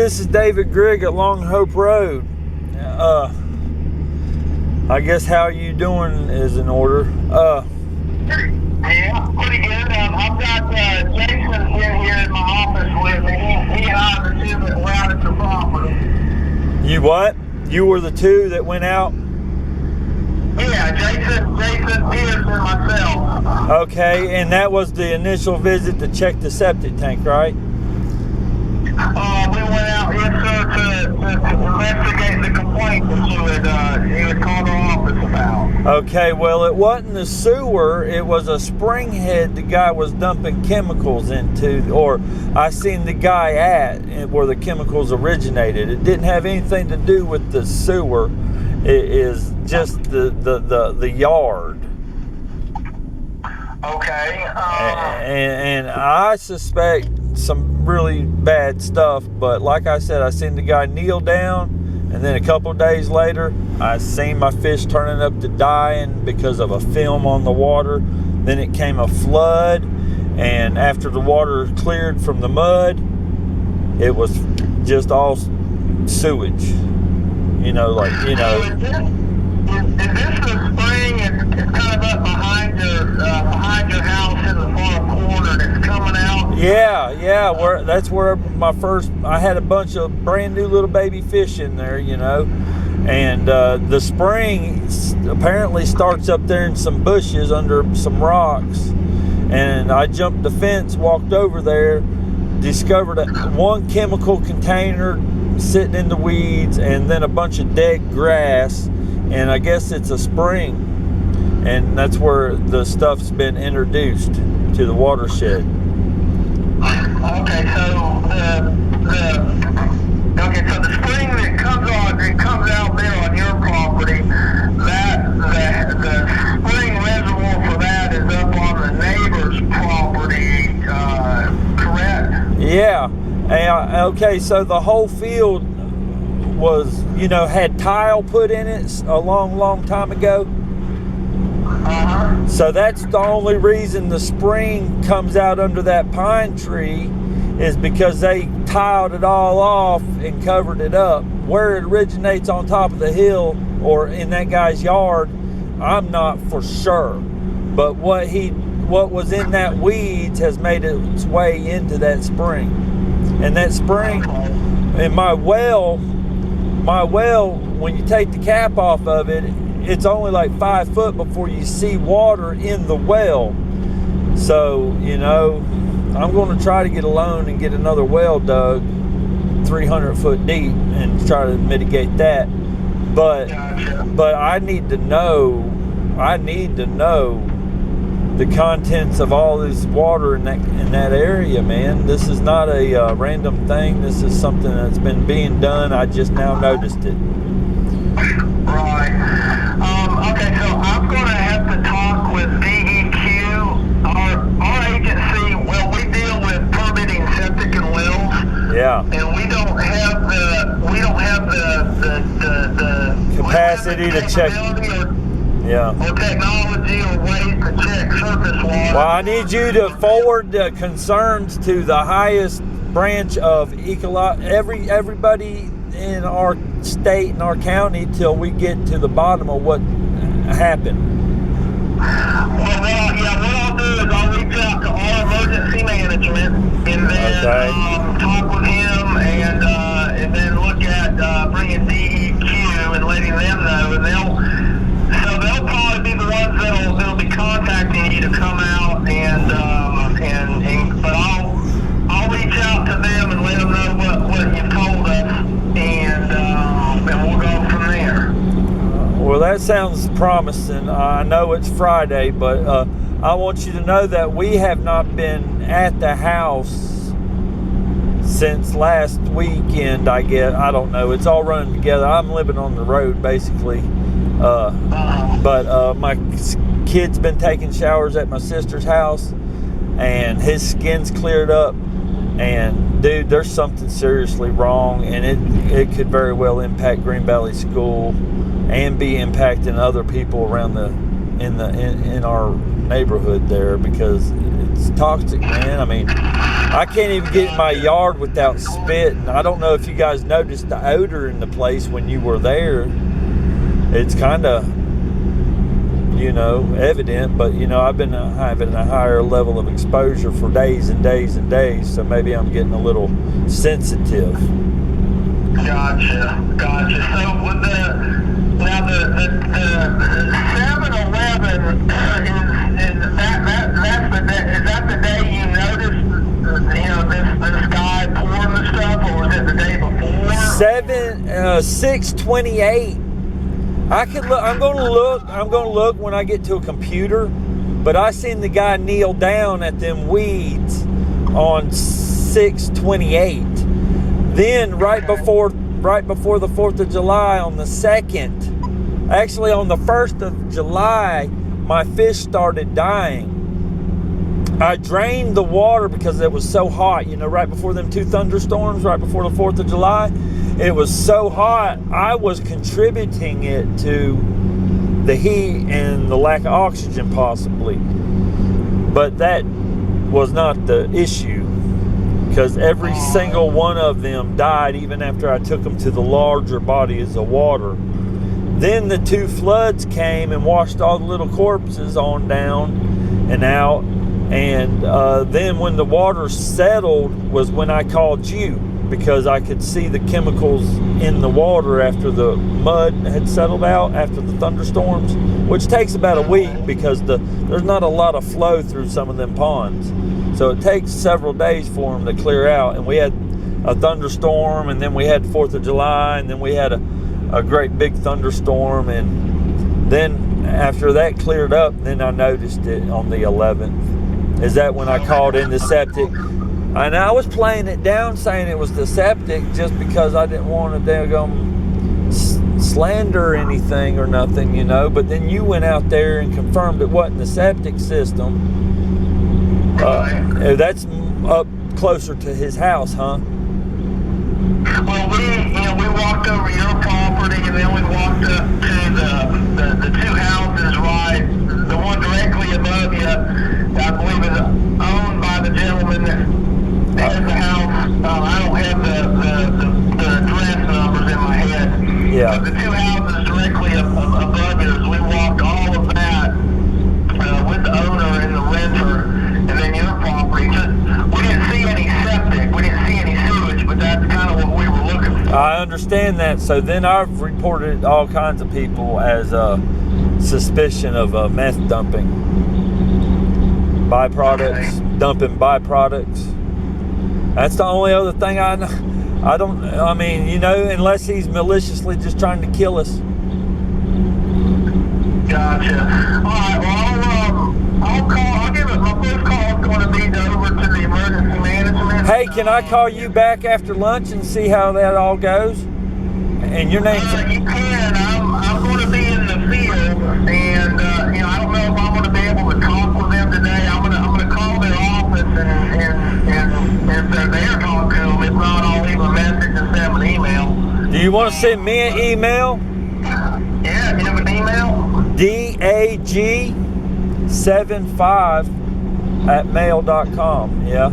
this is David Grigg at Long Hope Road. I guess how you doing is in order. Yeah, pretty good. I've got Jason in here in my office with me. He and I are the two that went out at the property. You what? You were the two that went out? Yeah, Jason, Pierce, and myself. Okay, and that was the initial visit to check the septic tank, right? We went out, yes, sir, to investigate the complaint that you had called our office about. Okay, well, it wasn't the sewer. It was a spring head the guy was dumping chemicals into, or I seen the guy at where the chemicals originated. It didn't have anything to do with the sewer. It is just the yard. Okay. And I suspect some really bad stuff, but like I said, I seen the guy kneel down, and then a couple of days later I seen my fish turning up to dying because of a film on the water. Then it came a flood, and after the water cleared from the mud, it was just all sewage, Is this the spring? It's kind of up behind your house in the far corner, and it's coming out. Yeah, that's where I had a bunch of brand new little baby fish in there, and the spring apparently starts up there in some bushes under some rocks, and I jumped the fence, walked over there, discovered one chemical container sitting in the weeds, and then a bunch of dead grass, and I guess it's a spring, and that's where the stuff's been introduced to the watershed. Okay, so the spring that comes out there on your property, the spring reservoir for that is up on the neighbor's property, correct? Yeah. Okay, so the whole field was, had tile put in it a long time ago. So that's the only reason the spring comes out under that pine tree, is because they tiled it all off and covered it up. Where it originates on top of the hill or in that guy's yard, I'm not for sure. But what was in that weeds has made its way into that spring. And that spring, in my well, when you take the cap off of it, it's only like 5 foot before you see water in the well. So, I'm going to try to get a loan and get another well dug 300 foot deep and try to mitigate that. But I need to know the contents of all this water in that area, man. This is not a random thing. This is something that's been being done. I just now noticed it. Right. Okay, so I'm going to have to talk with DEQ. Our agency, we deal with permitting septic and wells. Yeah. And we don't have the capacity to check. Or technology or ways to check surface water. Well, I need you to forward the concerns to the highest branch of everybody in our state and our county till we get to the bottom of what happened. Well, what I'll do is I'll reach out to our emergency management and then talk with him and then look at bringing DEQ and letting them know, and they'll probably be the ones that'll be contacting you to come out but I'll reach out to them and let them know what you've told us, and we'll go from there. Well, that sounds promising. I know it's Friday, but I want you to know that we have not been at the house since last weekend, I guess. I don't know. It's all running together. I'm living on the road, basically. But my kid's been taking showers at my sister's house, and his skin's cleared up. And dude, there's something seriously wrong, and it could very well impact Green Valley School and be impacting other people around in our neighborhood there, because it's toxic, man. I mean, I can't even get in my yard without spitting. I don't know if you guys noticed the odor in the place when you were there. It's kind of, evident, but, I've been having a higher level of exposure for days and days and days, so maybe I'm getting a little sensitive. Gotcha. So with the 7-Eleven, is that the day you noticed, this guy pouring the stuff, or was it the day before? 6:28. I could look. I'm gonna look when I get to a computer. But I seen the guy kneel down at them weeds on 6/28. Then right before the 4th of July on the 2nd, actually on the 1st of July, my fish started dying. I drained the water because it was so hot, right before them 2 thunderstorms, right before the 4th of July. It was so hot, I was contributing it to the heat and the lack of oxygen possibly. But that was not the issue, because every single one of them died even after I took them to the larger bodies of water. Then the 2 floods came and washed all the little corpses on down and out. And then when the water settled was when I called you, because I could see the chemicals in the water after the mud had settled out after the thunderstorms, which takes about a week because there's not a lot of flow through some of them ponds. So it takes several days for them to clear out. And we had a thunderstorm, and then we had 4th of July, and then we had a great big thunderstorm. And then after that cleared up, then I noticed it on the 11th. Is that when I called in the septic? And I was playing it down saying it was the septic just because I didn't want to slander anything or nothing, But then you went out there and confirmed it wasn't the septic system. That's up closer to his house, huh? Well, we walked over your property, and then we walked up to the 2 houses, right? The one directly above you, I believe is owned by the gentleman that has the house. I don't have the address numbers in my head. Yeah. But the 2 houses directly above yours, we walked all of that with the owner and the renter, and then your property. We didn't see any septic, we didn't see any sewage, but that's kind of what we were looking for. I understand that. So then I've reported all kinds of people as suspicion of meth dumping. Byproducts, dumping byproducts. That's the only other thing I know. Unless he's maliciously just trying to kill us. Gotcha. All right, well, I'll give it, my first call is going to be over to the emergency management. Hey, can I call you back after lunch and see how that all goes? And your name's... You can. I'm going to be in the field, and, I don't know if I'm going to be able to talk with them today. I'm going to call their office, and if they're there, talk to them. If not, I'll leave a message and send them an email. Do you want to send me an email? Yeah, you have an email? DAG75@mail.com, yeah?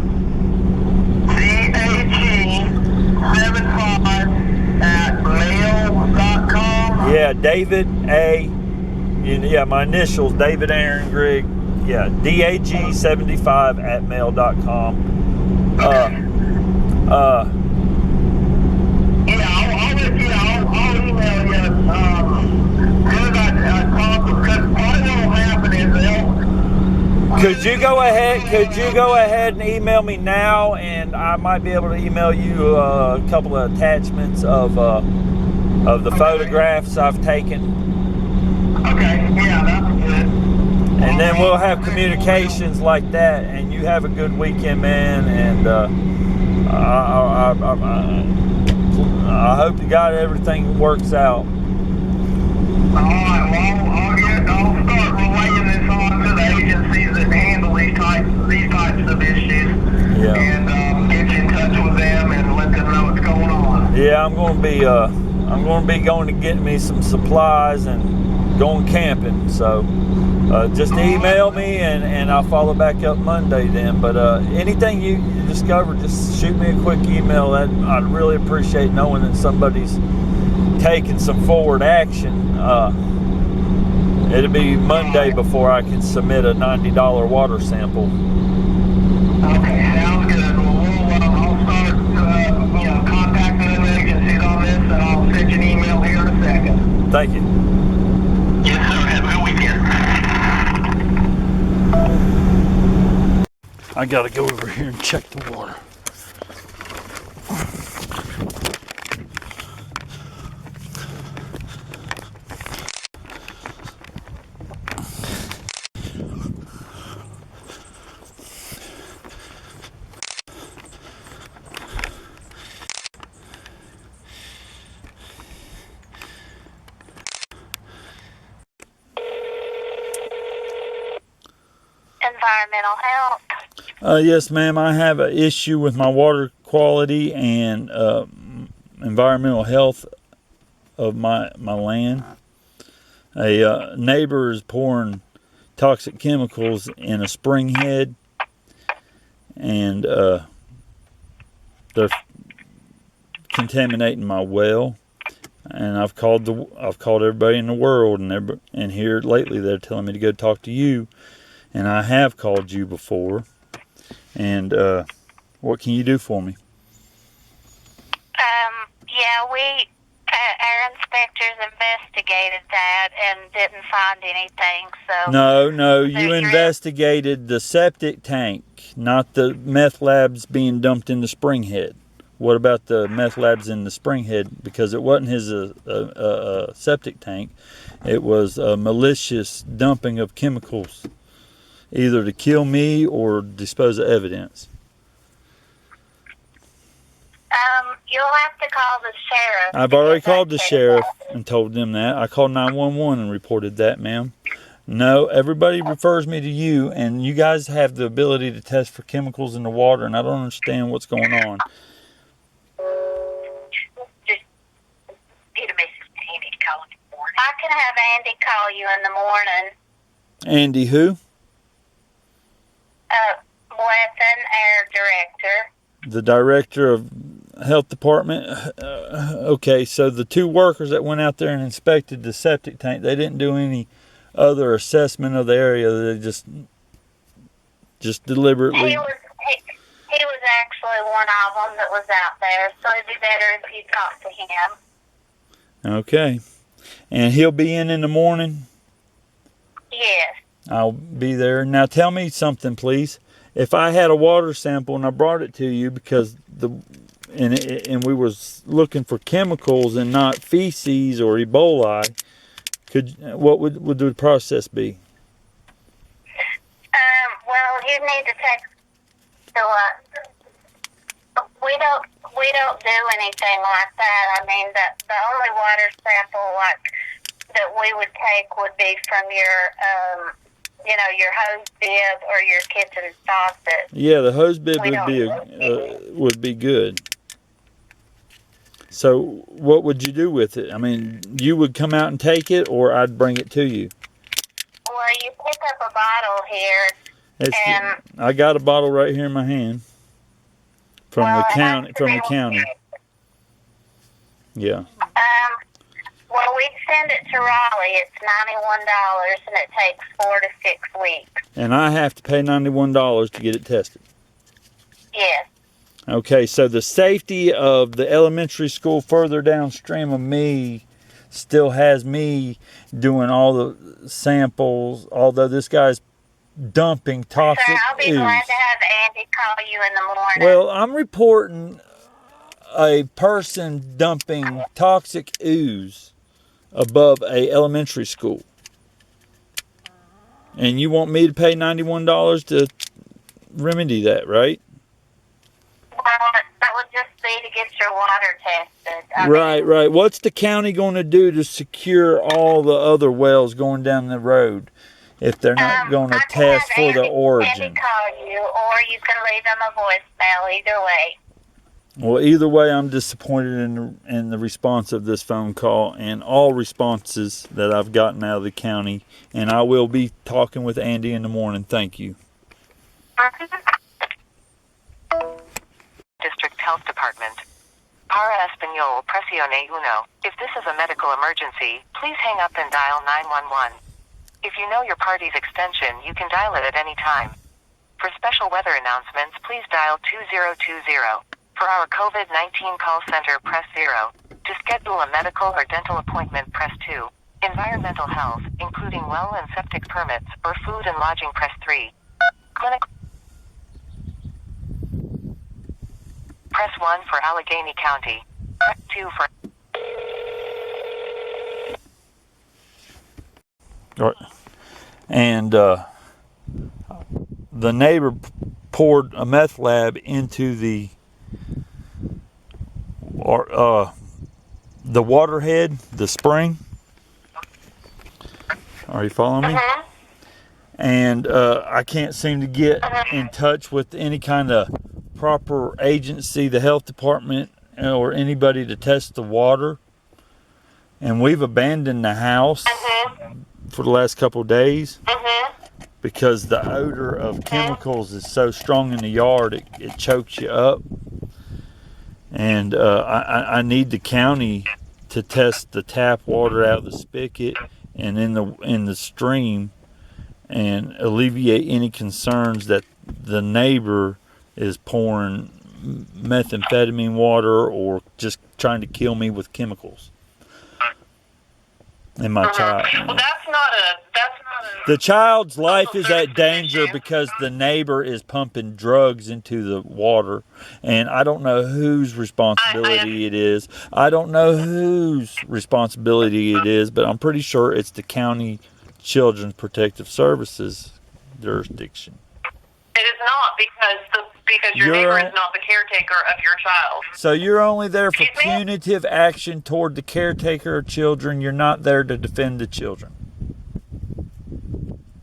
DAG75@mail.com? Yeah, David A. Yeah, my initials, David Aaron Grigg. Yeah, DAG75@mail.com. I'll email you. Could you go ahead and email me now, and I might be able to email you a couple of attachments of the photographs I've taken. Okay, yeah, that's good. And then we'll have communications like that, and you have a good weekend, man, and I hope you got everything works out. Alright, well, I'll start relaying this on to the agencies that handle these types of issues. Yeah. And get you in touch with them and let them know what's going on. Yeah, I'm going to be going to get me some supplies and going camping, so just email me and I'll follow back up Monday then. But anything you discover, just shoot me a quick email. I'd really appreciate knowing that somebody's taking some forward action. It'll be Monday before I can submit a $90 water sample. Okay, sounds good. Well, I'll start contacting the agencies on this, and I'll send you an email here in a second. Thank you. Yes, sir. Have a good weekend. I gotta go over here and check the water. Environmental health. Yes, ma'am. I have an issue with my water quality and environmental health of my land. A neighbor is pouring toxic chemicals in a spring head, and they're contaminating my well. And I've called everybody in the world, and here lately they're telling me to go talk to you. And I have called you before. And what can you do for me? Our inspectors investigated that and didn't find anything. So No, you investigated the septic tank, not the meth labs being dumped in the Springhead. What about the meth labs in the Springhead? Because it wasn't his septic tank. It was a malicious dumping of chemicals, either to kill me or dispose of evidence. You'll have to call the sheriff. I've already called the sheriff and told them that. I called 911 and reported that, ma'am. No, everybody refers me to you, and you guys have the ability to test for chemicals in the water, and I don't understand what's going on. Just get a message to Andy to call in the morning. I can have Andy call you in the morning. Andy who? Wesson, our director. The director of health department. Okay, so the two workers that went out there and inspected the septic tank, they didn't do any other assessment of the area. They just deliberately. He was actually one of them that was out there, so it'd be better if you talk to him. Okay, and he'll be in the morning. Yes. I'll be there. Now tell me something, please. If I had a water sample and I brought it to you because and we was looking for chemicals and not feces or Ebola, what would the process be? Well, you need to take we don't do anything like that. I mean, the only water sample that we would take would be from your your hose bib or your kitchen faucet. Yeah, the hose bib would be good. So what would you do with it? I mean, you would come out and take it, or I'd bring it to you? Well, you pick up a bottle here. I got a bottle right here in my hand from the county. Yeah. Well, we send it to Raleigh. It's $91, and it takes 4 to 6 weeks. And I have to pay $91 to get it tested. Yes. Okay, so the safety of the elementary school further downstream of me still has me doing all the samples, although this guy's dumping toxic ooze. I'll be glad to have Andy call you in the morning. Well, I'm reporting a person dumping toxic ooze above a elementary school. And you want me to pay $91 to remedy that, right? Well, that would just be to get your water tested. Right. What's the county going to do to secure all the other wells going down the road if they're not going to test for the origin? Andy call you, or you can leave them a voicemail, either way. Well, either way, I'm disappointed in the response of this phone call and all responses that I've gotten out of the county. And I will be talking with Andy in the morning. Thank you. District Health Department. Para Español, presione uno. If this is a medical emergency, please hang up and dial 911. If you know your party's extension, you can dial it at any time. For special weather announcements, please dial 2020. For our COVID-19 call center, press 0. To schedule a medical or dental appointment, press 2. Environmental health, including well and septic permits, or food and lodging, press 3. Clinic. Press 1 for Allegheny County. Press 2 for... And the neighbor poured a meth lab into the waterhead, the spring. Are you following me? And I can't seem to get in touch with any kind of proper agency, the health department, or anybody to test the water. And we've abandoned the house for the last couple of days because the odor of chemicals is so strong in the yard, it chokes you up. And I need the county to test the tap water out of the spigot and in the stream and alleviate any concerns that the neighbor is pouring methamphetamine water or just trying to kill me with chemicals. And my child. Well, that's not a. The child's life is at danger because the neighbor is pumping drugs into the water, and I don't know whose responsibility it is. I don't know whose responsibility it is, but I'm pretty sure it's the County Children's Protective Services jurisdiction. It is not because your neighbor is not the caretaker of your child. So you're only there for Excuse me? punitive action toward the caretaker of children. You're not there to defend the children.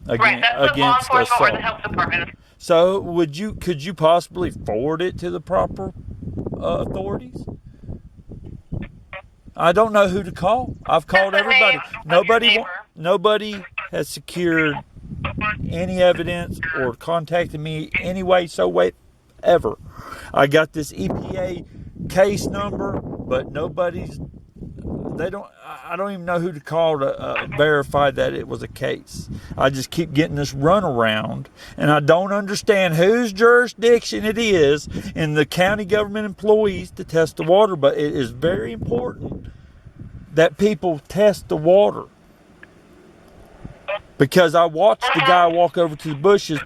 Right, that's the law enforcement or the health department. So could you possibly forward it to the proper authorities? I don't know who to call. I've called That's the everybody. name of your neighbor. Nobody has secured any evidence or contacted me any way, ever. I got this EPA case number, but I don't even know who to call to verify that it was a case. I just keep getting this runaround, and I don't understand whose jurisdiction it is in the county government employees to test the water, but it is very important that people test the water. Because I watched the guy walk over to the bushes,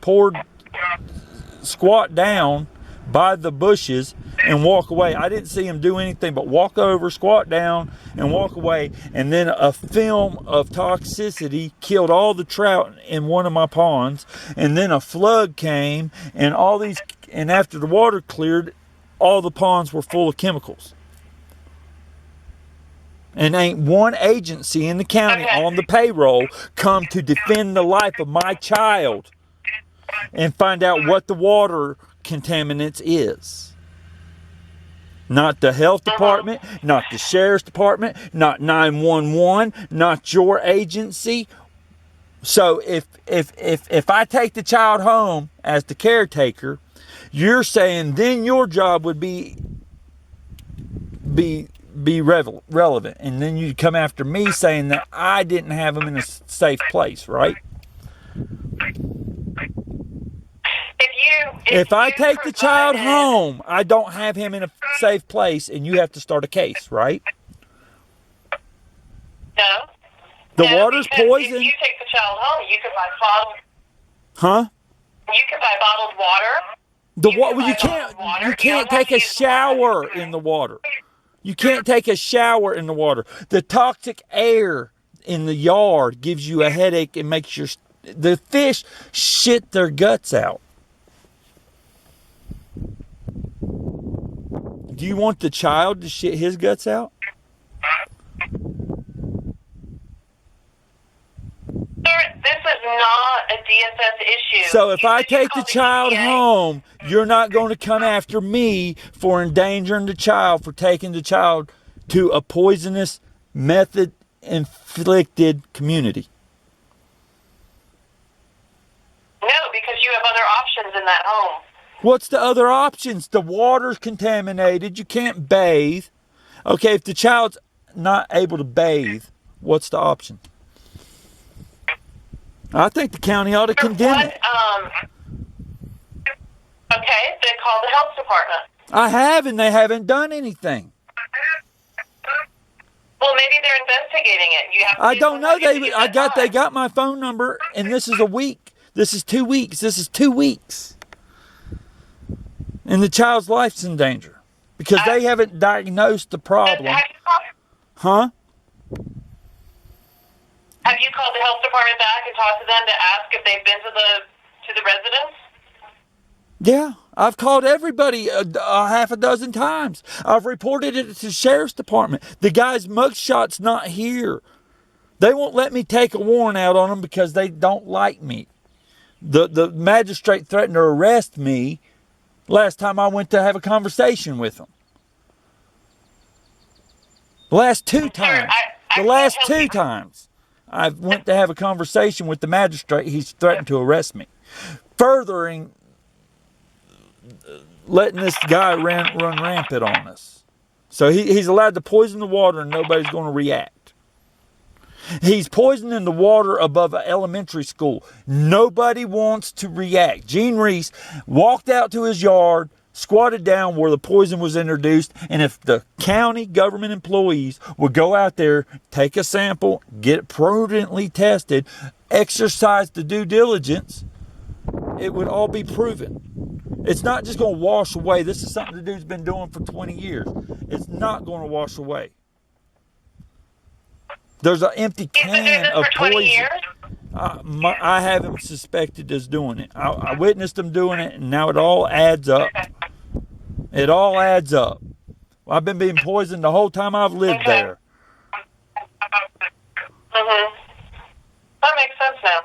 squat down by the bushes and walk away. I didn't see him do anything but walk over, squat down, and walk away. And then a film of toxicity killed all the trout in one of my ponds. And then a flood came, and after the water cleared, all the ponds were full of chemicals. And ain't one agency in the county on the payroll come to defend the life of my child and find out what the water contaminants is. Not the health department, not the sheriff's department, not 911, not your agency. So if I take the child home as the caretaker, you're saying then your job would be relevant, and then you come after me saying that I didn't have him in a safe place, right? If I take the child home, I don't have him in a safe place, and you have to start a case, right? No. The water's poison. If you take the child home, you could buy bottled. Huh? You could buy bottled water. You can't take a shower in the water. You can't take a shower in the water. The toxic air in the yard gives you a headache and makes the fish shit their guts out. Do you want the child to shit his guts out? Sir, this is not a DSS issue. So if I take the call child EPA. home, you're not going to come after me for endangering the child, for taking the child to a poisonous, method-inflicted community. No, because you have other options in that home. What's the other options? The water's contaminated. You can't bathe. Okay, if the child's not able to bathe, what's the option? I think the county ought to condemn it. Okay, then call the health department. I have, and they haven't done anything. Well, maybe they're investigating it. You have. I don't know. They got my phone number, and this is a week. This is 2 weeks. This is 2 weeks. And the child's life's in danger because they haven't diagnosed the problem. Huh? Have you called the health department back and talked to them to ask if they've been to the residence? Yeah, I've called everybody a half a dozen times. I've reported it to the sheriff's department. The guy's mugshot's not here. They won't let me take a warrant out on them because they don't like me. The magistrate threatened to arrest me last time I went to have a conversation with them. The last two times. The last two times I went to have a conversation with the magistrate, he's threatened to arrest me. Furthering letting this guy run rampant on us. So he's allowed to poison the water and nobody's going to react. He's poisoning the water above an elementary school. Nobody wants to react. Gene Reese walked out to his yard, squatted down where the poison was introduced, and if the county government employees would go out there, take a sample, get it prudently tested, exercise the due diligence, it would all be proven. It's not just going to wash away. This is something the dude's been doing for 20 years. It's not going to wash away. There's an empty can of poison. I have him suspected as doing it. I witnessed him doing it, and now it all adds up. It all adds up. I've been being poisoned the whole time I've lived there. That makes sense now.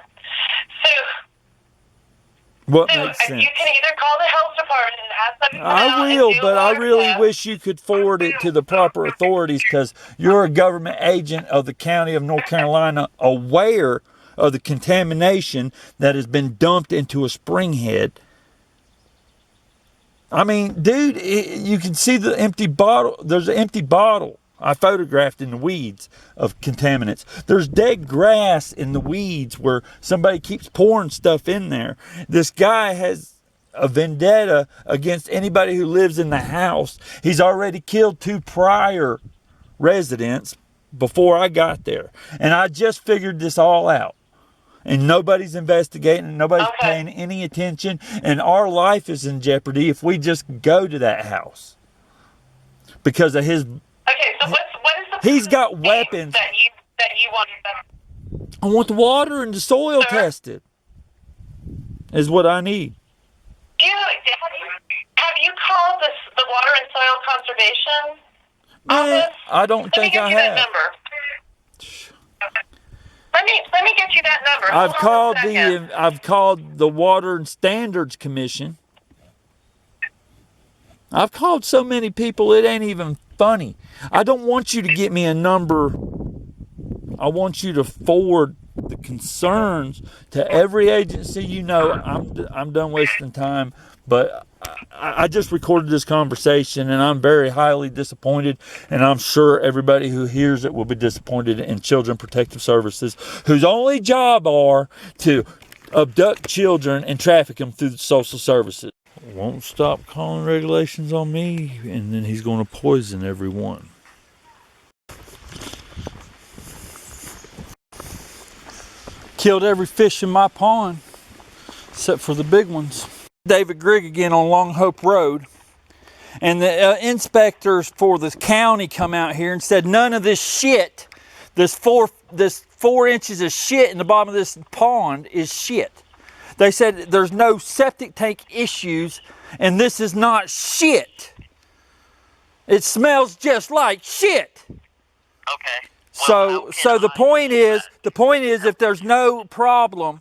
What makes sense? You can either call the health department and ask them to I will, but I really wish you could forward it to the proper authorities because you're a government agent of the county of North Carolina aware of the contamination that has been dumped into a spring head. I mean, dude, you can see the empty bottle. There's an empty bottle I photographed in the weeds of contaminants. There's dead grass in the weeds where somebody keeps pouring stuff in there. This guy has a vendetta against anybody who lives in the house. He's already killed 2 prior residents before I got there. And I just figured this all out. And nobody's investigating, nobody's paying any attention, and our life is in jeopardy if we just go to that house because of his. Okay, so what is the? He's got weapons. That you want. I want the water and the soil tested. Is what I need. Have you called the Water and Soil Conservation office? I don't think I have. That number. Let me get you that number. I've called the Water and Standards Commission. I've called so many people it ain't even funny. I don't want you to get me a number. I want you to forward the concerns to every agency you know. I'm done wasting time, but I just recorded this conversation and I'm very highly disappointed, and I'm sure everybody who hears it will be disappointed in Children Protective Services, whose only job are to abduct children and traffic them through the social services. Won't stop calling regulations on me, and then he's going to poison everyone. Killed every fish in my pond, except for the big ones. David Grigg again on Long Hope Road. And the inspectors for this county come out here and said none of this shit, this 4 inches of shit in the bottom of this pond is shit. They said there's no septic tank issues and this is not shit. It smells just like shit. Okay. So the point is if there's no problem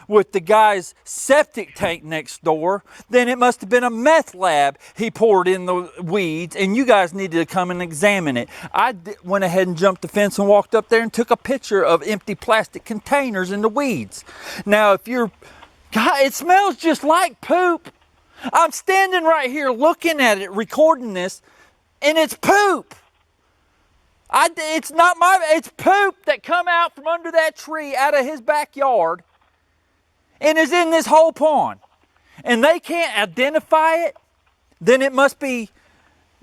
with the guy's septic tank next door, then it must have been a meth lab he poured in the weeds, and you guys needed to come and examine it. Went ahead and jumped the fence and walked up there and took a picture of empty plastic containers in the weeds. Now, if you're, God, it smells just like poop. I'm standing right here looking at it, recording this, and it's poop. It's not it's poop that come out from under that tree out of his backyard and is in this whole pond. And they can't identify it, then it must be,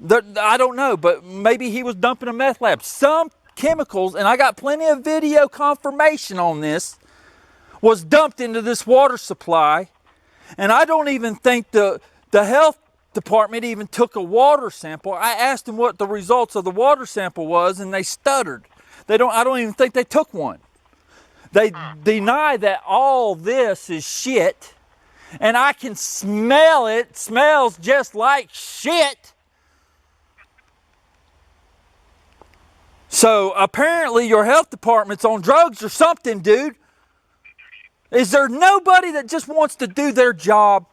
I don't know, but maybe he was dumping a meth lab. Some chemicals, and I got plenty of video confirmation on this, was dumped into this water supply. And I don't even think the health department even took a water sample. I asked them what the results of the water sample was, and they stuttered. I don't even think they took one. They deny that all this is shit, and I can smell it. It smells just like shit. So apparently your health department's on drugs or something, dude. Is there nobody that just wants to do their job?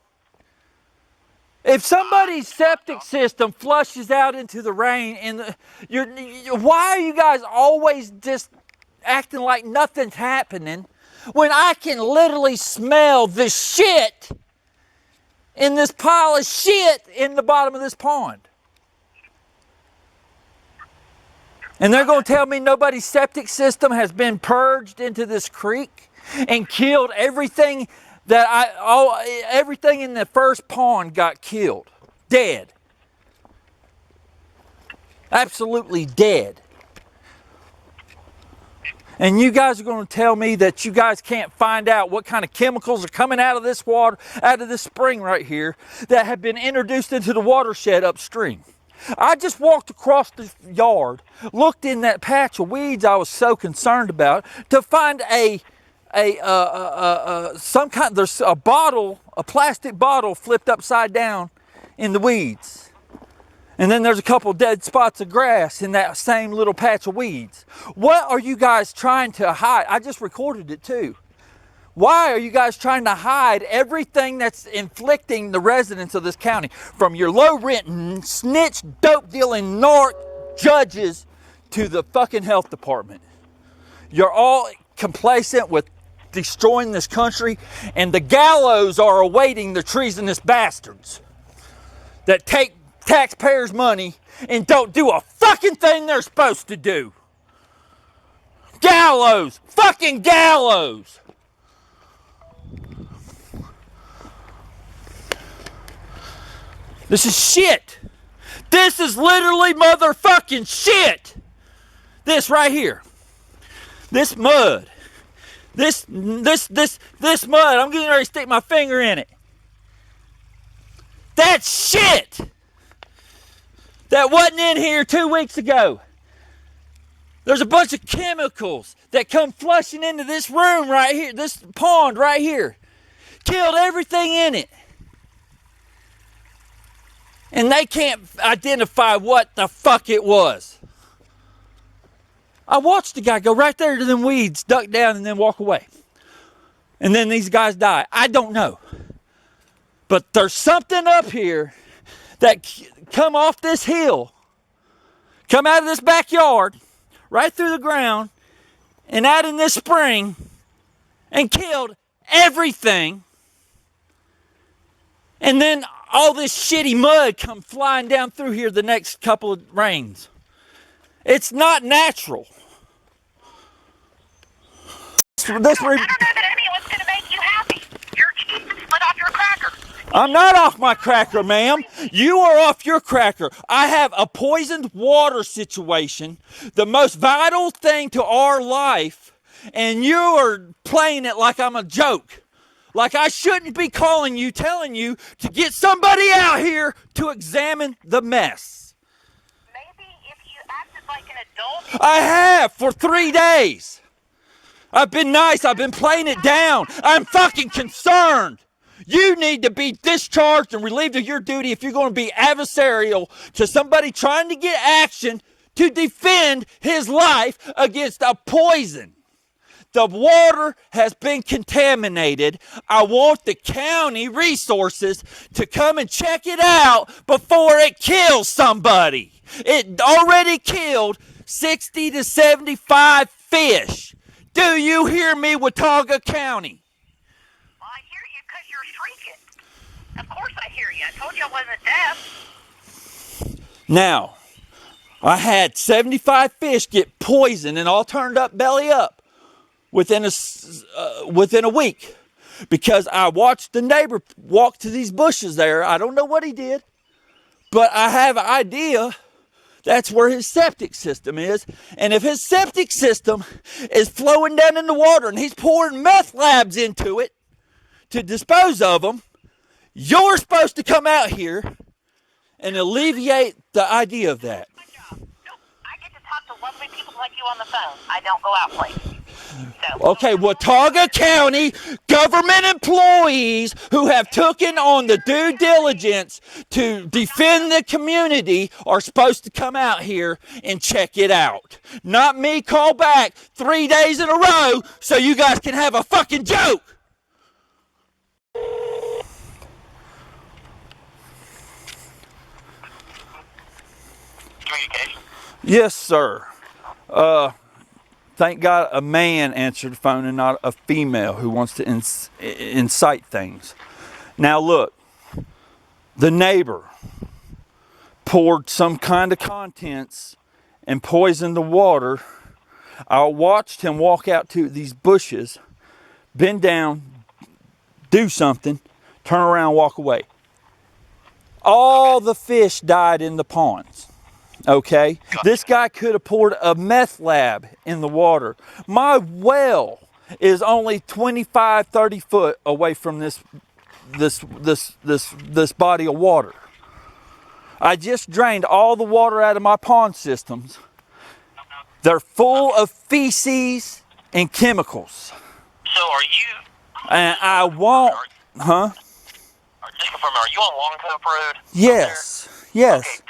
If somebody's septic system flushes out into the rain, and why are you guys always just acting like nothing's happening when I can literally smell the shit in this pile of shit in the bottom of this pond? And they're going to tell me nobody's septic system has been purged into this creek and killed everything everything in the first pond got killed. Dead. Absolutely dead. And you guys are going to tell me that you guys can't find out what kind of chemicals are coming out of this water, out of this spring right here, that have been introduced into the watershed upstream. I just walked across the yard, looked in that patch of weeds I was so concerned about, to find there's a bottle, a plastic bottle flipped upside down in the weeds. And then there's a couple dead spots of grass in that same little patch of weeds. What are you guys trying to hide? I just recorded it too. Why are you guys trying to hide everything that's inflicting the residents of this county? From your low-rent, snitch, dope-dealing, narc judges to the fucking health department. You're all complacent with destroying this country, and the gallows are awaiting the treasonous bastards that take taxpayers' money and don't do a fucking thing they're supposed to do. Gallows! Fucking gallows! This is shit. This is literally motherfucking shit. This right here. This mud. This mud. I'm getting ready to stick my finger in it. That's shit. That wasn't in here 2 weeks ago. There's a bunch of chemicals that come flushing into this room right here, this pond right here. Killed everything in it. And they can't identify what the fuck it was. I watched the guy go right there to them weeds, duck down, and then walk away. And then these guys die. I don't know. But there's something up here that come off this hill, come out of this backyard, right through the ground, and out in this spring, and killed everything. And then all this shitty mud come flying down through here the next couple of rains. It's not natural. I don't know that any of what's going to make you happy. You're split off your cracker. I'm not off my cracker, ma'am. You are off your cracker. I have a poisoned water situation, the most vital thing to our life, and you are playing it like I'm a joke. Like I shouldn't be calling you, telling you to get somebody out here to examine the mess. Maybe if you acted like an adult. I have for 3 days. I've been nice. I've been playing it down. I'm fucking concerned. You need to be discharged and relieved of your duty if you're going to be adversarial to somebody trying to get action to defend his life against a poison The water has been contaminated. I want the county resources to come and check it out before it kills somebody. It already killed 60 to 75 fish. Do you hear me, Watauga County? Well, I hear you because you're shrieking. Of course I hear you. I told you I wasn't deaf. Now, I had 75 fish get poisoned and all turned up belly up within a week because I watched the neighbor walk to these bushes there. I don't know what he did, but I have an idea that's where his septic system is. And if his septic system is flowing down in the water and he's pouring meth labs into it to dispose of them, you're supposed to come out here and alleviate the idea of that. My job. Nope. I get to talk to lovely people like you on the phone. I don't go out places. So. Okay, Watauga County government employees who have taken on the due diligence to defend the community are supposed to come out here and check it out. Not me call back 3 days in a row so you guys can have a fucking joke. Communication. Yes, sir. Thank God a man answered the phone and not a female who wants to incite things. Now look, the neighbor poured some kind of contents and poisoned the water. I watched him walk out to these bushes, bend down, do something, turn around, walk away. All the fish died in the ponds. Okay, this guy could have poured a meth lab in the water. My well is only 25, 30 foot away from this body of water. I just drained all the water out of my pond systems. They're full of feces and chemicals. So are you? And I won't, huh? Just confirm, are you on Longcove Road? Yes, yes. Okay,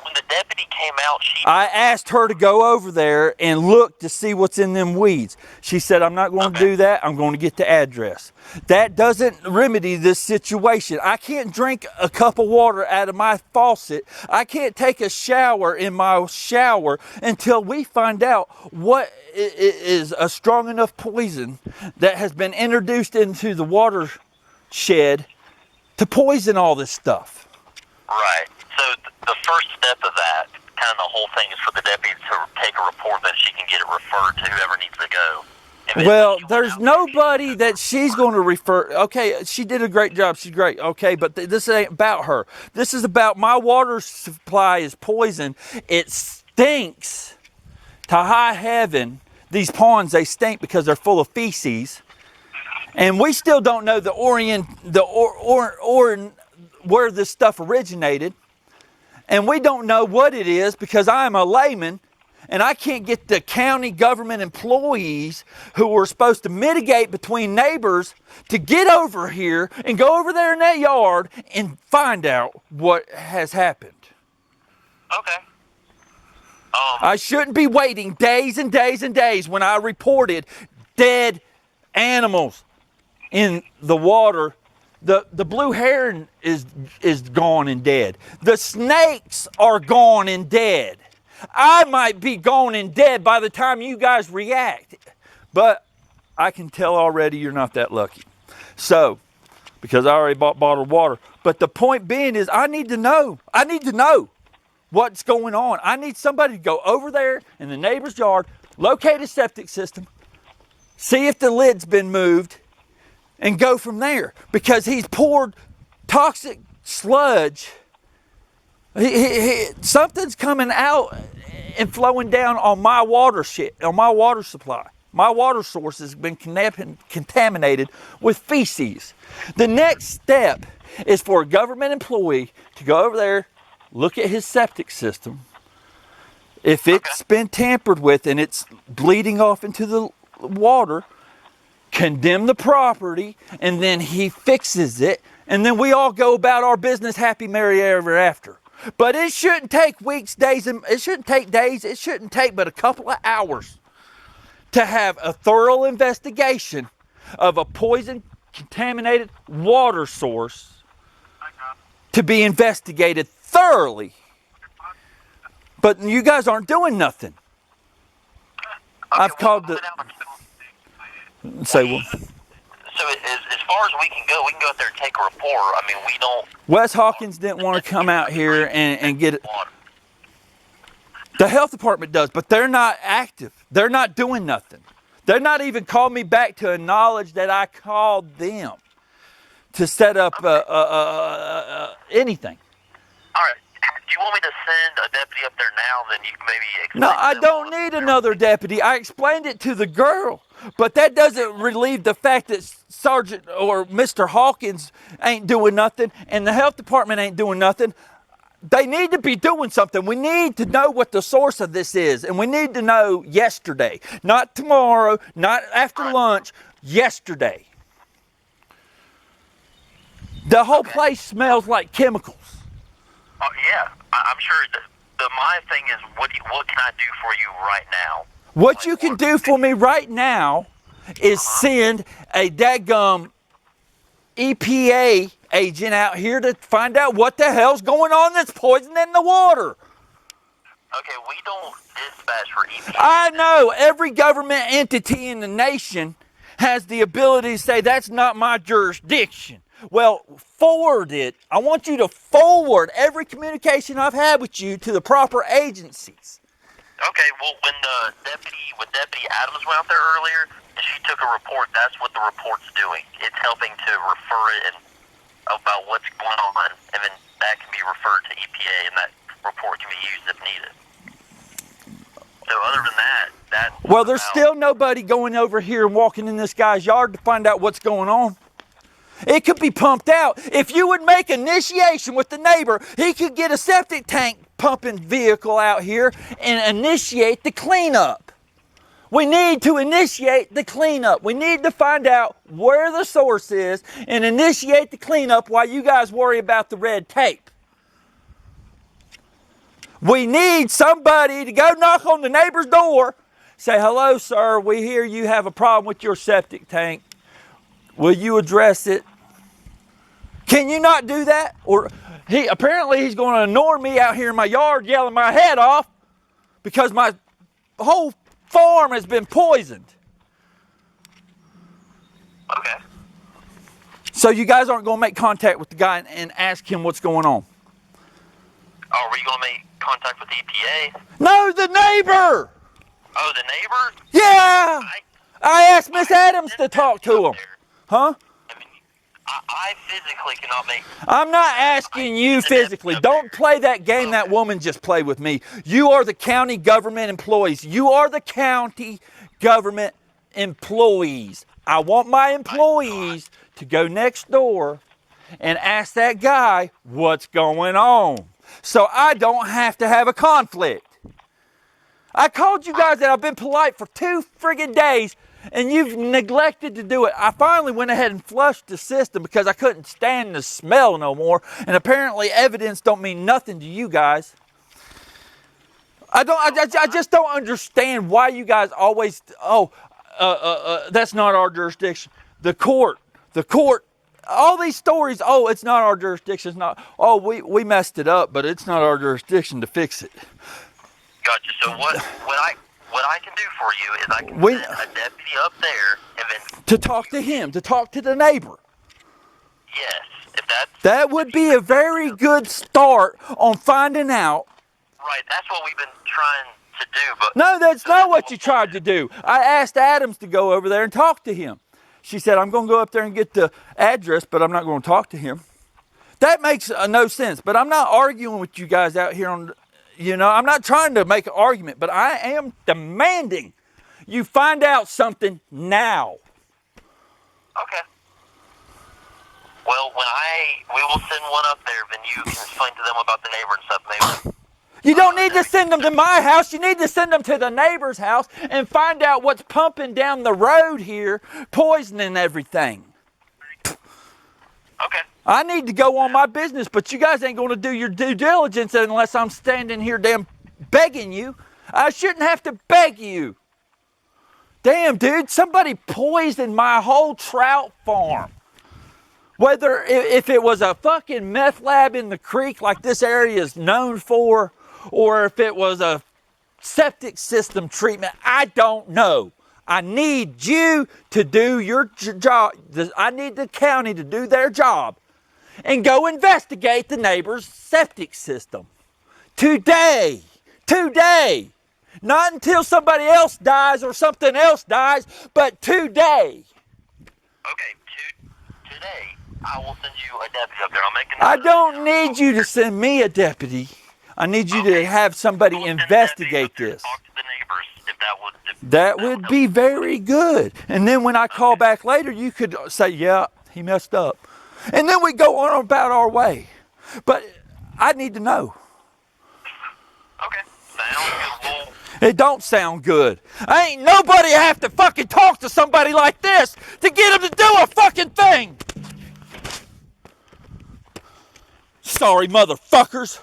when the deputy came out, I asked her to go over there and look to see what's in them weeds. She said, I'm not going to do that. I'm going to get the address. That doesn't remedy this situation. I can't drink a cup of water out of my faucet. I can't take a shower in my shower until we find out what is a strong enough poison that has been introduced into the watershed to poison all this stuff. Right. So the first step of that, kind of the whole thing, is for the deputy to take a report that she can get it referred to whoever needs to go. Well, there's nobody that she's going to refer. Okay, she did a great job. She's great. Okay, but this ain't about her. This is about my water supply is poison. It stinks to high heaven. These ponds, they stink because they're full of feces. And we still don't know where this stuff originated. And we don't know what it is because I'm a layman and I can't get the county government employees who were supposed to mitigate between neighbors to get over here and go over there in that yard and find out what has happened. Okay. I shouldn't be waiting days and days and days when I reported dead animals in the water. The blue heron is gone and dead. The snakes are gone and dead. I might be gone and dead by the time you guys react. But I can tell already you're not that lucky. So, because I already bought bottled water. But the point being is I need to know. I need to know what's going on. I need somebody to go over there in the neighbor's yard, locate a septic system, see if the lid's been moved, and go from there, because he's poured toxic sludge. Something's coming out and flowing down on my watershed, on my water supply. My water source has been contaminated with feces. The next step is for a government employee to go over there, look at his septic system. If it's been tampered with and it's bleeding off into the water, condemn the property, and then he fixes it, and then we all go about our business happy, merry ever after. But it shouldn't take weeks, days, and it shouldn't take days. It shouldn't take but a couple of hours to have a thorough investigation of a poison contaminated water source to be investigated thoroughly. But you guys aren't doing nothing. Okay, I've called the... Say what? So as far as we can go out there and take a report. I mean, we don't... Wes Hawkins didn't want to come out here and get it. Water. The health department does, but they're not active. They're not doing nothing. They're not even called me back to acknowledge that I called them to set up anything. All right. Do you want me to send a deputy up there now? Then you can maybe explain No, to I them don't need another deputy. I explained it to the girl, but that doesn't relieve the fact that Sergeant or Mr. Hawkins ain't doing nothing and the health department ain't doing nothing. They need to be doing something. We need to know what the source of this is, and we need to know yesterday, not tomorrow, not after lunch, yesterday. The whole place smells like chemicals. Oh, yeah. I'm sure. My thing is, what can I do for you right now? What you can do for me right now is send a dadgum EPA agent out here to find out what the hell's going on that's poisoning the water. Okay, we don't dispatch for EPA. I know every government entity in the nation has the ability to say that's not my jurisdiction. Well, forward it. I want you to forward every communication I've had with you to the proper agencies. Okay, well, when Deputy Adams went out there earlier, and she took a report, that's what the report's doing. It's helping to refer it and about what's going on, and then that can be referred to EPA, and that report can be used if needed. So other than that, well, there's still nobody going over here and walking in this guy's yard to find out what's going on. It could be pumped out. If you would make initiation with the neighbor, he could get a septic tank pumping vehicle out here and initiate the cleanup. We need to initiate the cleanup. We need to find out where the source is and initiate the cleanup while you guys worry about the red tape. We need somebody to go knock on the neighbor's door, say, "Hello, sir, we hear you have a problem with your septic tank. Will you address it?" Can you not do that? Or apparently he's going to ignore me out here in my yard yelling my head off because my whole farm has been poisoned. Okay. So you guys aren't going to make contact with the guy and ask him what's going on? Oh, were you going to make contact with the EPA? No, the neighbor! Oh, the neighbor? Yeah! I asked Miss Adams to talk to him. Huh? I mean, I physically cannot make... I'm not asking you physically. Don't play that game that woman just played with me. You are the county government employees. You are the county government employees. I want my employees to go next door and ask that guy what's going on, so I don't have to have a conflict. I called you guys and I've been polite for 2 friggin' days, and you've neglected to do it. I finally went ahead and flushed the system because I couldn't stand the smell no more, and apparently evidence don't mean nothing to you guys. I just don't understand why you guys always, that's not our jurisdiction. The court, all these stories, it's not our jurisdiction. It's not, we messed it up, but it's not our jurisdiction to fix it. Gotcha. So what I can do for you is I can send a deputy up there and then... To talk to him, to talk to the neighbor. Yes. If that's... That would be a very good start on finding out. Right, that's what we've been trying to do, but... No, that's not what you tried to do. I asked Adams to go over there and talk to him. She said, I'm going to go up there and get the address, but I'm not going to talk to him. That makes no sense, but I'm not arguing with you guys out here on... I'm not trying to make an argument, but I am demanding you find out something now. Okay. Well, we will send one up there, then you can explain to them about the neighbor and stuff, maybe. You don't need to send them to my house. You need to send them to the neighbor's house and find out what's pumping down the road here, poisoning everything. Okay. I need to go on my business, but you guys ain't going to do your due diligence unless I'm standing here damn begging you. I shouldn't have to beg you. Damn, dude, somebody poisoned my whole trout farm. Whether if it was a fucking meth lab in the creek like this area is known for, or if it was a septic system treatment, I don't know. I need you to do your job. I need the county to do their job and go investigate the neighbor's septic system. Today. Not until somebody else dies or something else dies, but today. Okay, today, I will send you a deputy up there. I'll make a I don't need you to send me a deputy. I need you to have somebody investigate this. Talk to the neighbors if that would... That would be very good. And then when I call back later, you could say, yeah, he messed up. And then we go on about our way. But I need to know. Okay, sounds good. It don't sound good. Ain't nobody have to fucking talk to somebody like this to get them to do a fucking thing. Sorry, motherfuckers.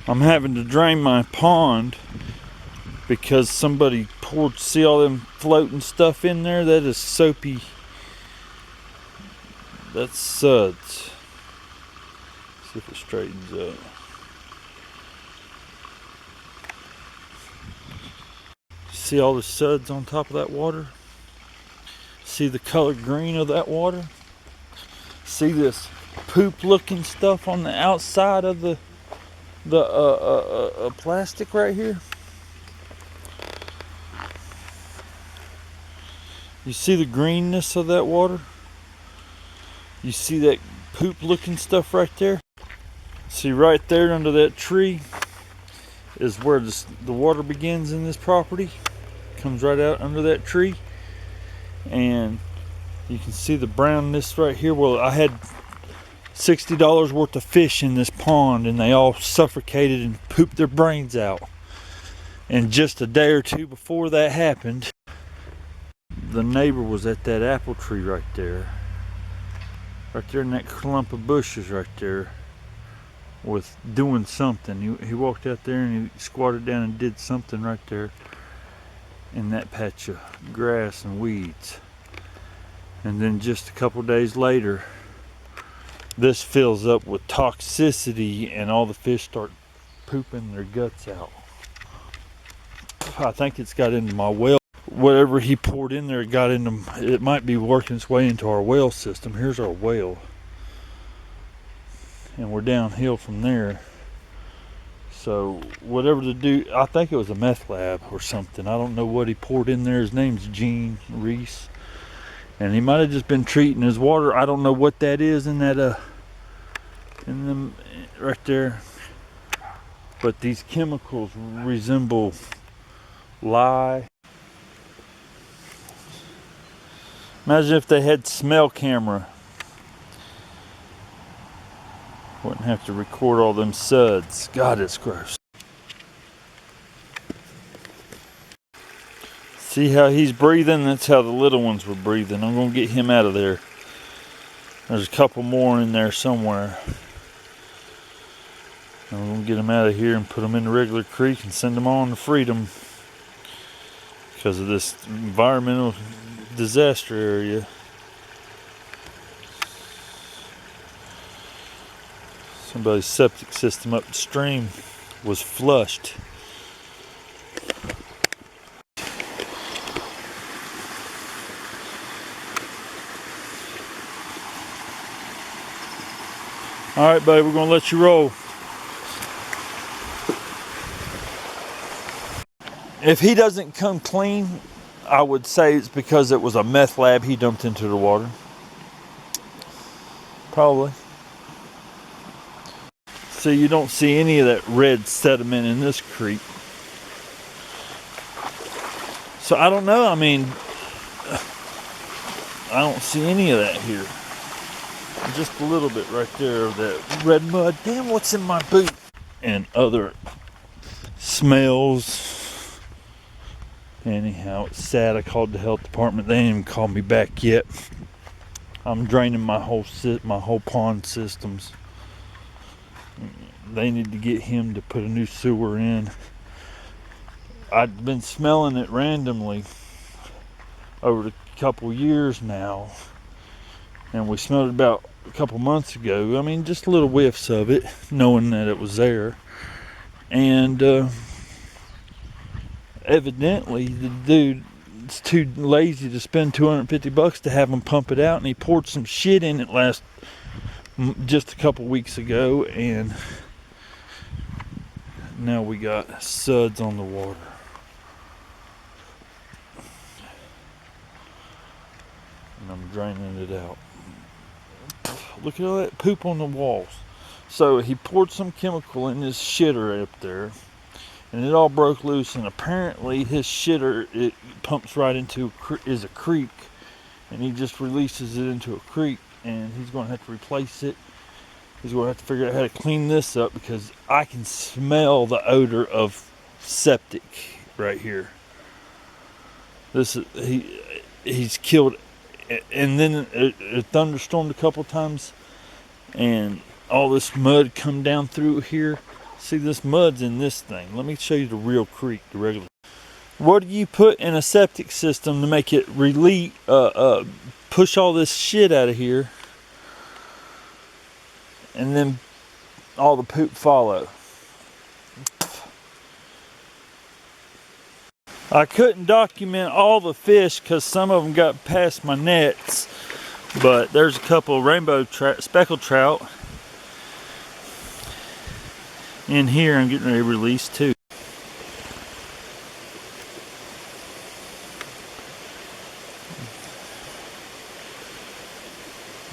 I'm having to drain my pond because somebody poured, see all them floating stuff in there? That is soapy. That's suds. See if it straightens up. See all the suds on top of that water? See the color green of that water? See this poop looking stuff on the outside of the plastic right here? You see the greenness of that water? You see that poop looking stuff right there? See right there under that tree is where the water begins in this property. Comes right out under that tree. And you can see the brownness right here. Well, I had $60 worth of fish in this pond and they all suffocated and pooped their brains out. And just a day or two before that happened, the neighbor was at that apple tree right there in that clump of bushes right there with doing something. He walked out there and he squatted down and did something right there in that patch of grass and weeds. And then just a couple days later, this fills up with toxicity and all the fish start pooping their guts out. I think it's got into my well. Whatever he poured in there got into, it might be working its way into our well system. Here's our well. And we're downhill from there. So whatever to do, I think it was a meth lab or something. I don't know what he poured in there. His name's Gene Reese. And he might have just been treating his water. I don't know what that is in that in them right there. But these chemicals resemble lye. Imagine if they had smell camera. Wouldn't have to record all them suds. God, it's gross. See how he's breathing? That's how the little ones were breathing. I'm going to get him out of there. There's a couple more in there somewhere. I'm going to get them out of here and put them in the regular creek and send them on to freedom because of this environmental disaster area. Somebody's septic system upstream was flushed. All right, buddy, we're gonna let you roll. If he doesn't come clean, I would say it's because it was a meth lab he dumped into the water. Probably. See, you don't see any of that red sediment in this creek. So I don't know, I mean, I don't see any of that here. Just a little bit right there of that red mud. Damn, what's in my boot? And other smells. Anyhow, it's sad. I called the health department. They ain't even called me back yet. I'm draining my whole pond systems. they need to get him to put a new sewer in. I've been smelling it randomly over a couple years now, and we smelled it about a couple months ago. I mean, just little whiffs of it, knowing that it was there. And evidently the dude is too lazy to spend $250 to have him pump it out, and he poured some shit in it just a couple weeks ago, and now we got suds on the water. And I'm draining it out. Look at all that poop on the walls. So he poured some chemical in his shitter up there, and it all broke loose, and apparently his shitter, it pumps right into is a creek, and he just releases it into a creek, and he's going to have to replace it. He's going to have to figure out how to clean this up, because I can smell the odor of septic right here. He's killed, and then it thunderstormed a couple times, and all this mud come down through here. See, this mud's in this thing. Let me show you the real creek, the regular. What do you put in a septic system to make it push all this shit out of here, and then all the poop follow? I couldn't document all the fish because some of them got past my nets, but there's a couple of rainbow speckled trout in here. I'm getting ready to release too.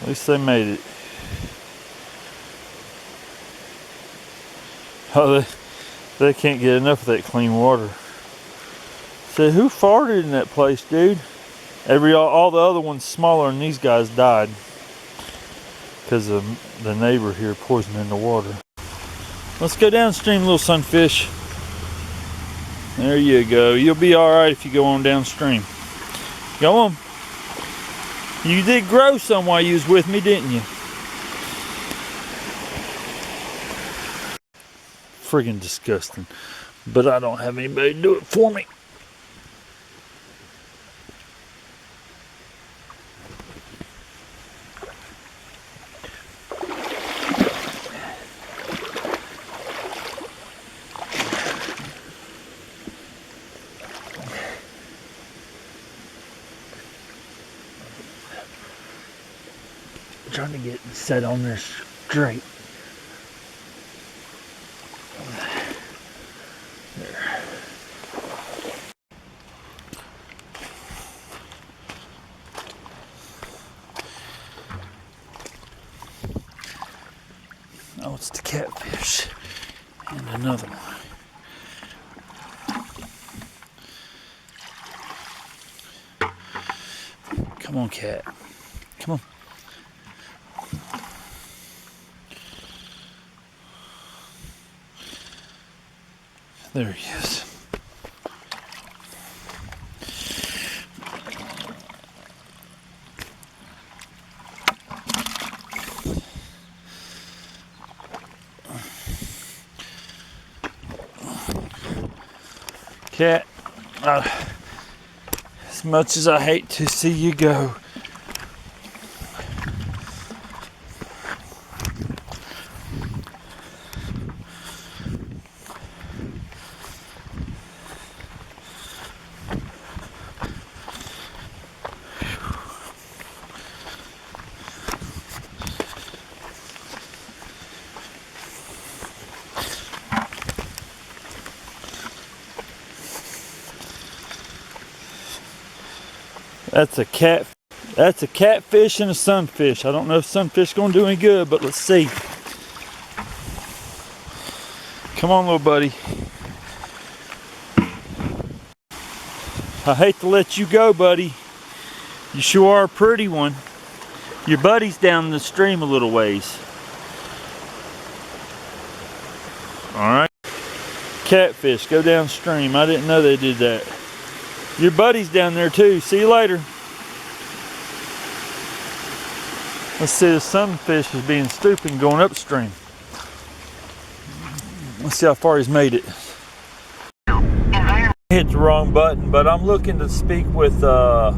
At least they made it. Oh, they can't get enough of that clean water. So who farted in that place, dude? All the other ones smaller than these guys died because of the neighbor here poisoning the water. Let's go downstream, little sunfish. There you go. You'll be all right if you go on downstream. Go on. You did grow some while you was with me, didn't you? Friggin' disgusting. But I don't have anybody to do it for me. Trying to get set on there straight. There. Oh, it's the catfish. And another one. Come on, cat. Come on. There he is. Cat, as much as I hate to see you go, that's a catfish and a sunfish. I don't know if sunfish gonna do any good, but let's see. Come on, little buddy. I hate to let you go, buddy. You sure are a pretty one. Your buddy's down the stream a little ways. All right. Catfish, go downstream. I didn't know they did that. Your buddy's down there too. See you later. Let's see, the sunfish is being stupid and going upstream. Let's see how far he's made it. Hit the wrong button, but I'm looking to speak with your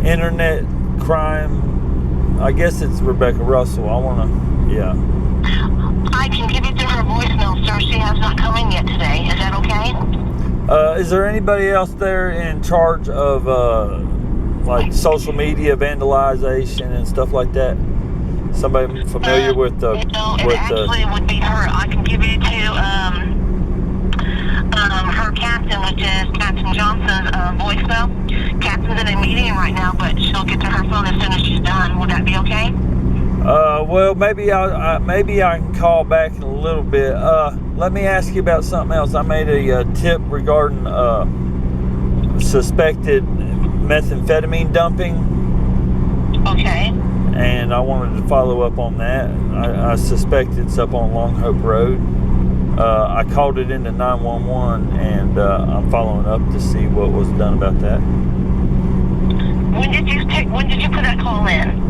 internet crime. I guess it's Rebecca Russell. I want to, yeah. I can give you to her voicemail, sir. She has not come in yet today. Is that okay? Is there anybody else there in charge of like social media vandalization and stuff like that? Somebody familiar with the? No, it actually would be her. I can give you to her captain, which is Captain Johnson's voicemail. Captain's in a meeting right now, but she'll get to her phone as soon as she's done. Would that be okay? Well, maybe I can call back in a little bit. Let me ask you about something else. I made a tip regarding suspected methamphetamine dumping. Okay. And I wanted to follow up on that. I suspect it's up on Long Hope Road. I called it into 911, and I'm following up to see what was done about that. When did you put that call in?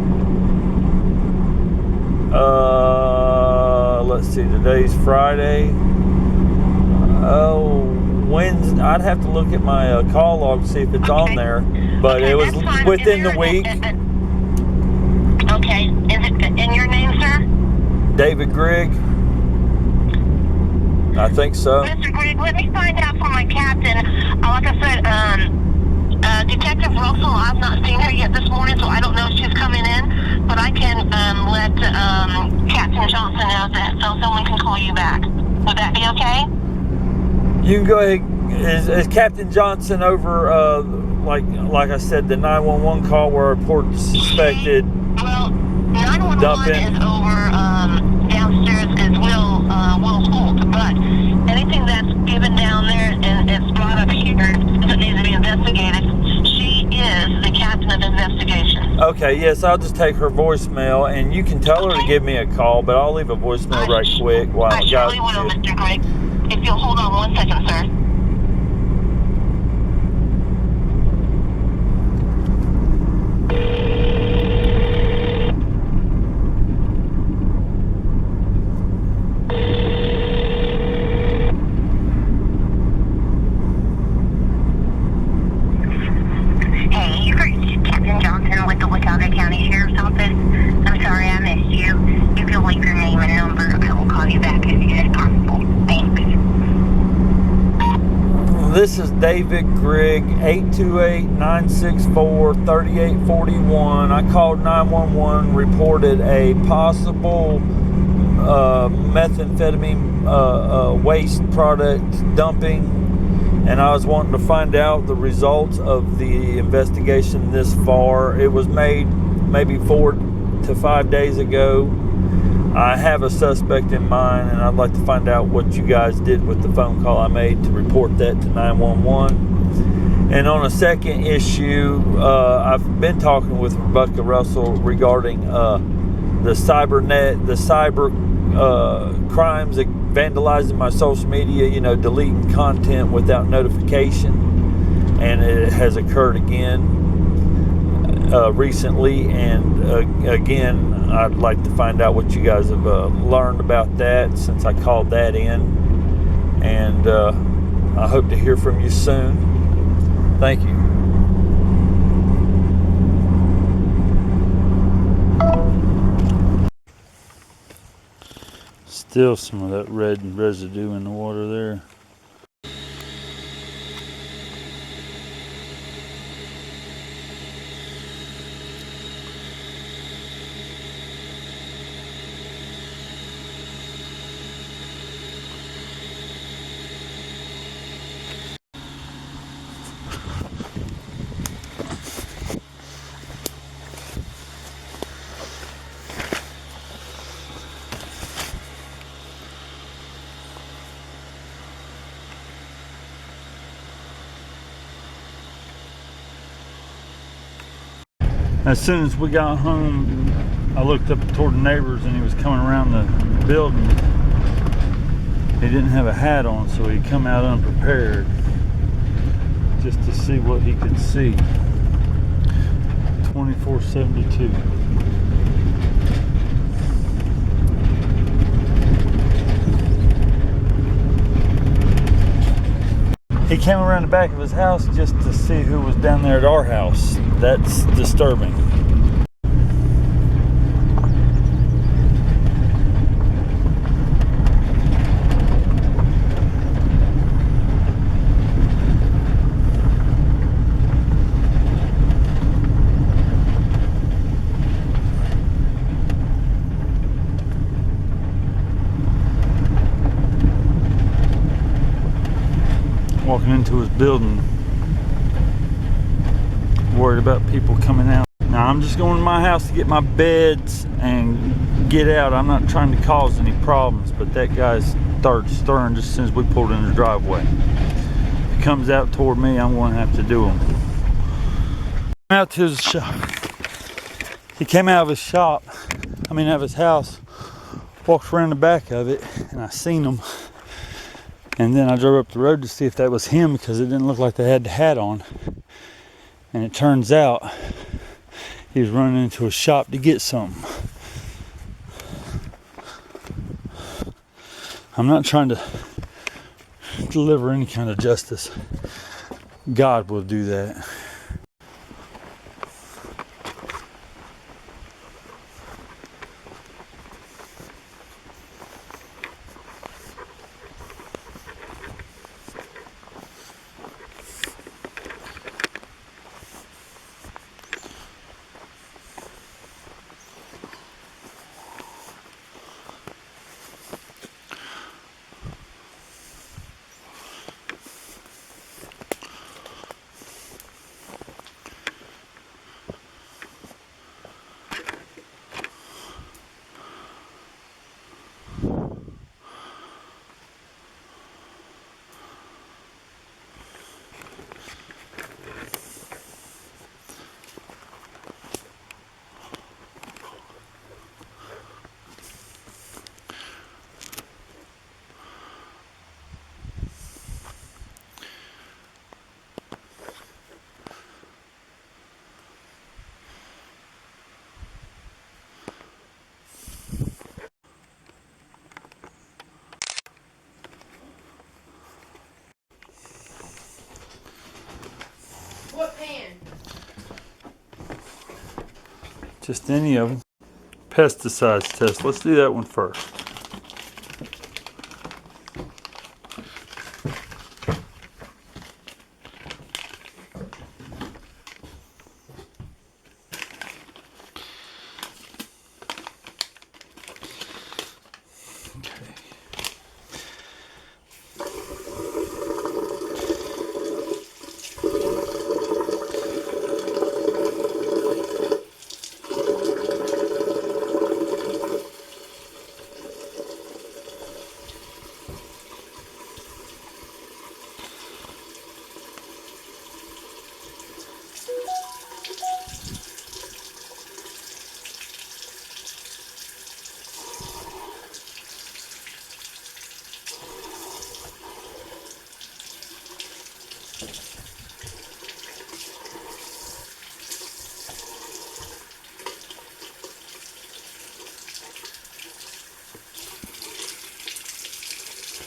Let's see. Today's Friday. Wednesday. I'd have to look at my call log to see if it's on there, but it was within the week. Okay. Is it in your name, sir? David Grigg. I think so. Mr. Grigg, let me find out from my captain. Like I said, Detective Russell, I've not seen her yet this morning, so I don't know if she's coming in, but I can let Captain Johnson know that so someone can call you back. Would that be okay? You can go ahead. Is Captain Johnson over, like I said, the 911 call where I reported suspected? Well, 911 is over downstairs is Will Holt, but anything that's given down there and it's brought up here that needs to be investigated, she is the captain of investigations. Okay, yes, I'll just take her voicemail, and you can tell her to give me a call, but I'll leave a voicemail right quick while I surely will, Mr. Grigg. If you'll hold on 1 second, sir. Hey, you've reached Captain Johnson with the Watauga County Sheriff's Office. I'm sorry I missed you. If you'll leave your name and number, I will call you back as soon as possible. Thanks. This is David Grigg, 828-964-3841. I called 911, reported a possible methamphetamine waste product dumping, and I was wanting to find out the results of the investigation this far. It was made maybe 4 to 5 days ago. I have a suspect in mind, and I'd like to find out what you guys did with the phone call I made to report that to 911. And on a second issue, I've been talking with Rebecca Russell regarding the cyber crimes, vandalizing my social media, deleting content without notification. And it has occurred again recently, and again, I'd like to find out what you guys have learned about that since I called that in, and I hope to hear from you soon. Thank you. Still some of that red residue in the water there. As soon as we got home, I looked up toward the neighbors, and he was coming around the building. He didn't have a hat on, so he come out unprepared just to see what he could see. 2472. He came around the back of his house just to see who was down there at our house. That's disturbing. Walking into his building, worried about people coming out. Now I'm just going to my house to get my beds and get out. I'm not trying to cause any problems, but that guy's started stirring just as soon as we pulled in the driveway. If he comes out toward me, I'm going to have to do him. Out to his shop. He came out of his shop, out of his house, walked around the back of it, and I seen him. And then I drove up the road to see if that was him because it didn't look like they had the hat on. And it turns out he was running into a shop to get something. I'm not trying to deliver any kind of justice. God will do that. What pan? Just any of them. Pesticides test. Let's do that one first.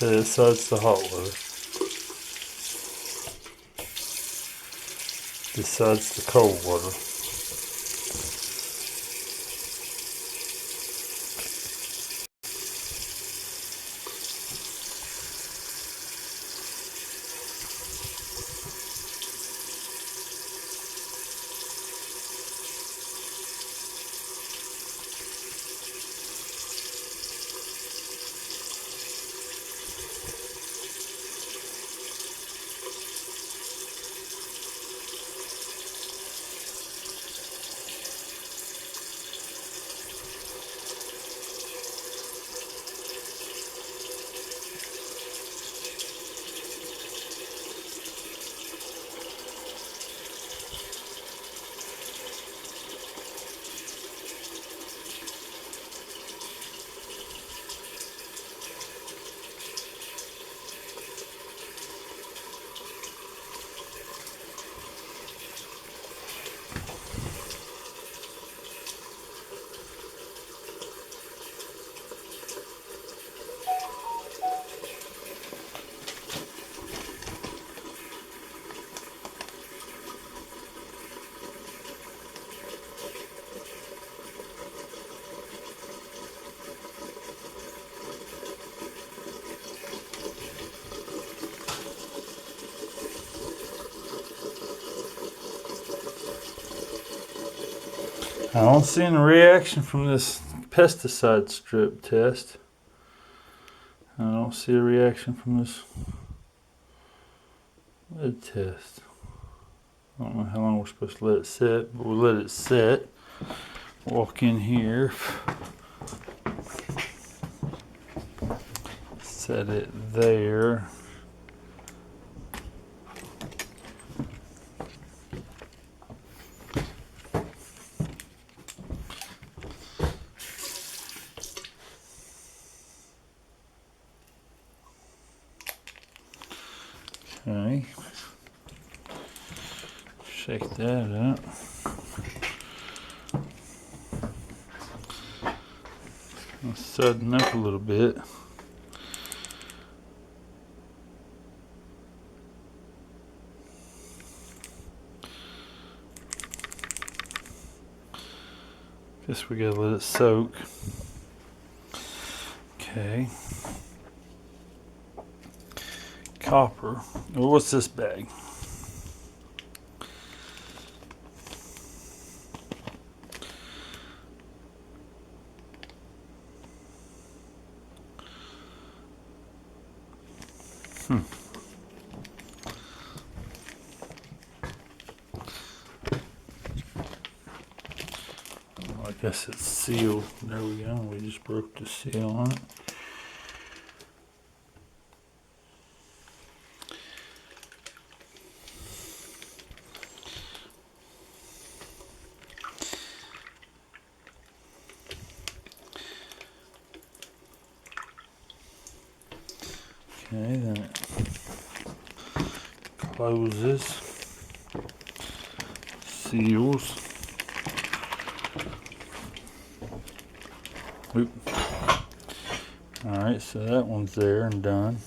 Okay, so it's the hot water. This side's the cold water. I don't see any reaction from this pesticide strip test. I don't see a reaction from this lead test. I don't know how long we're supposed to let it sit, but we'll let it sit. Walk in here. Set it there. Okay. Shake that up. I'll sudden up a little bit. Guess we gotta let it soak. Okay. Copper. Well, what's this bag? I guess it's sealed. There we go. We just broke the seal on it. Okay, then it closes, seals. Oop. Alright, so that one's there and done.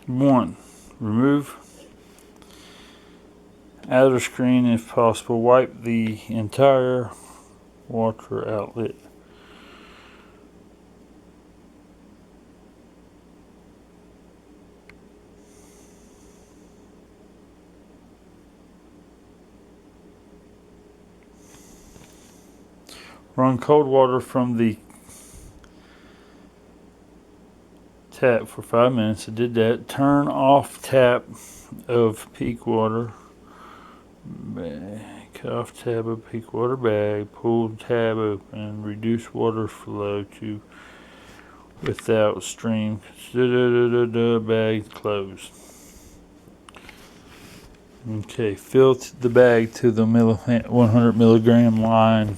One, remove outer screen if possible. Wipe the entire water outlet. Run cold water from the tap for 5 minutes. I did that. Turn off tap of peak water. Cut off tab of peak water bag. Pull tab open. Reduce water flow to without stream. Bag closed. Okay, fill the bag to the 100 milligram line.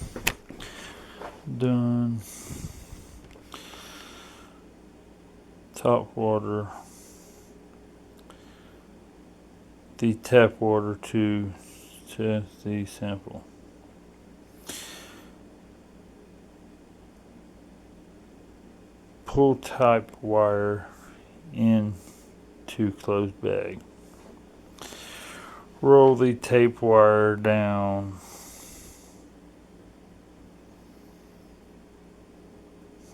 Done. top water, the tap water to test the sample. Pull type wire into closed bag. Roll the tape wire down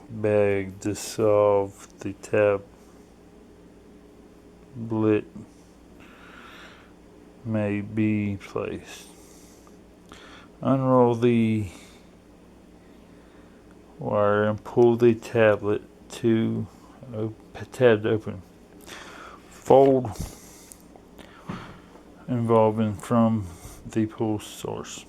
bag, dissolve the tablet may be placed. Unroll the wire and pull the tablet to tab open. Fold involving from the pull source.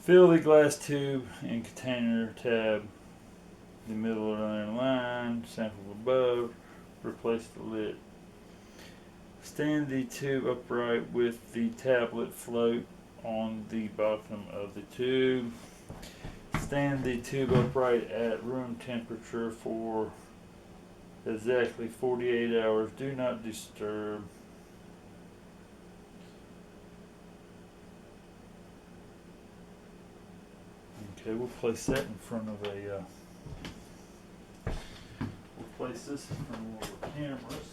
Fill the glass tube and container tab the middle of the line, sample above, replace the lid. Stand the tube upright with the tablet float on the bottom of the tube. Stand the tube upright at room temperature for exactly 48 hours. Do not disturb. Okay, we'll place that in front of a we'll place this in front of one of our cameras.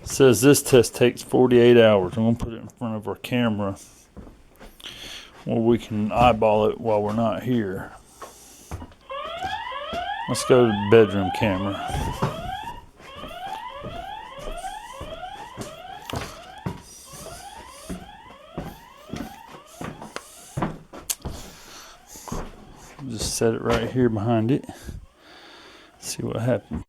It says this test takes 48 hours. I'm going to put it in front of our camera where we can eyeball it while we're not here. Let's go to the bedroom camera. Just set it right here behind it. See what happens.